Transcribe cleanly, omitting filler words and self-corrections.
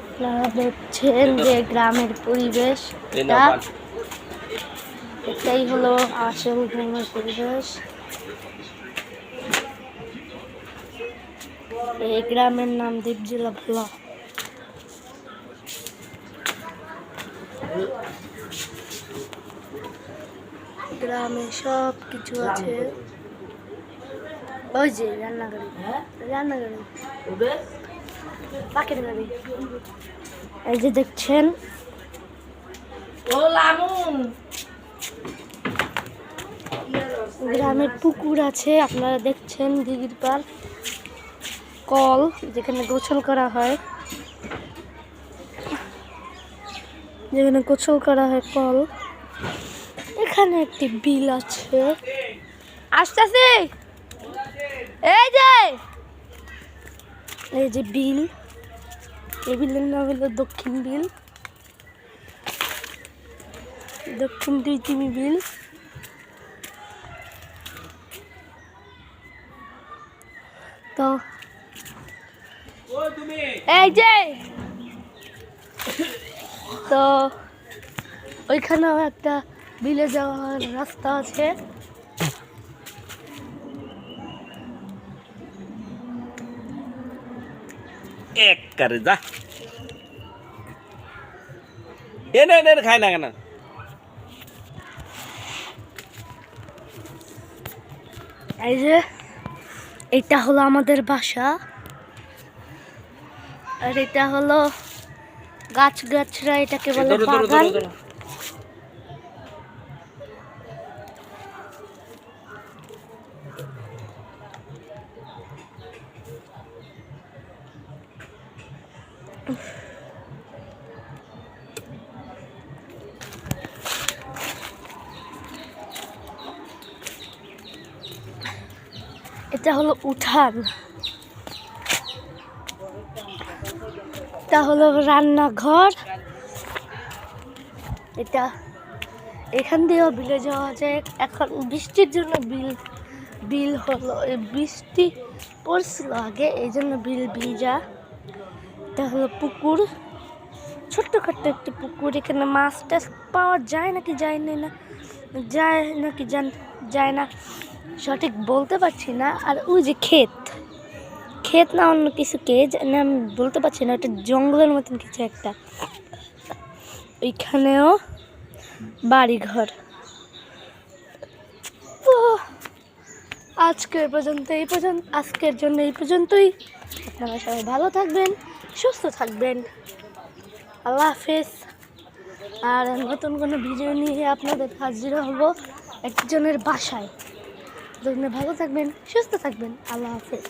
আপনারা দেখছেন যে গ্রামের পরিবেশ, এটাই হলো আসল গ্রামের পরিবেশ। এই গ্রামের নাম দ্বীপজেলা ভোলা। গ্রামে সব কিছু আছে। ওই যে রান্নাঘাড়ি, পাখির গাড়ি, এই যে দেখছেন। গ্রামের পুকুর আছে, আপনারা দেখছেন। দিঘির পার, কল যেখানে গোসল করা হয়, কল। এখানে একটি বিল আছে। আসতেছি, এই যে বিল। এই বিলের নাম হলো দক্ষিণ বিল, দক্ষিণ 2 বিল। তো এই যে তো ওইখানেও একটা বিলে যাওয়ার রাস্তা আছে। এক করে যা এনে খায় না কেন? এই যে এটা হলো আমাদের বাসা, আর এটা হলো গাছরা, এটাকে বলে বাগান। এটা হলো উঠান, এটা হলো রান্নাঘর। এটা এখান দিয়েও বিলে যাওয়া যায়। এখন বৃষ্টির জন্য বিল হলো, বৃষ্টি পড়ছিল আগে, এই জন্য বিল ভিজা। এটা হলো পুকুর, ছোট্টখাট্ট একটি পুকুর। এখানে মাছ টাছ পাওয়া যায় নাকি যায় না সঠিক বলতে পারছি না। আর ওই যে ক্ষেত না অন্য কিছু না আমি বলতে পারছি না, একটা জঙ্গলের মতন কিছু একটা। ওইখানেও বাড়িঘর। তো আজকের জন্য এই পর্যন্তই। আপনারা সবাই ভালো থাকবেন, সুস্থ থাকবেন। আল্লাহ হাফেজ। আর নতুন কোনো ভিডিও নিয়ে আপনাদের হাজির হব একজনের বাসায়। ভালো থাকবেন, সুস্থ থাকবেন। আল্লাহ হাফেজ।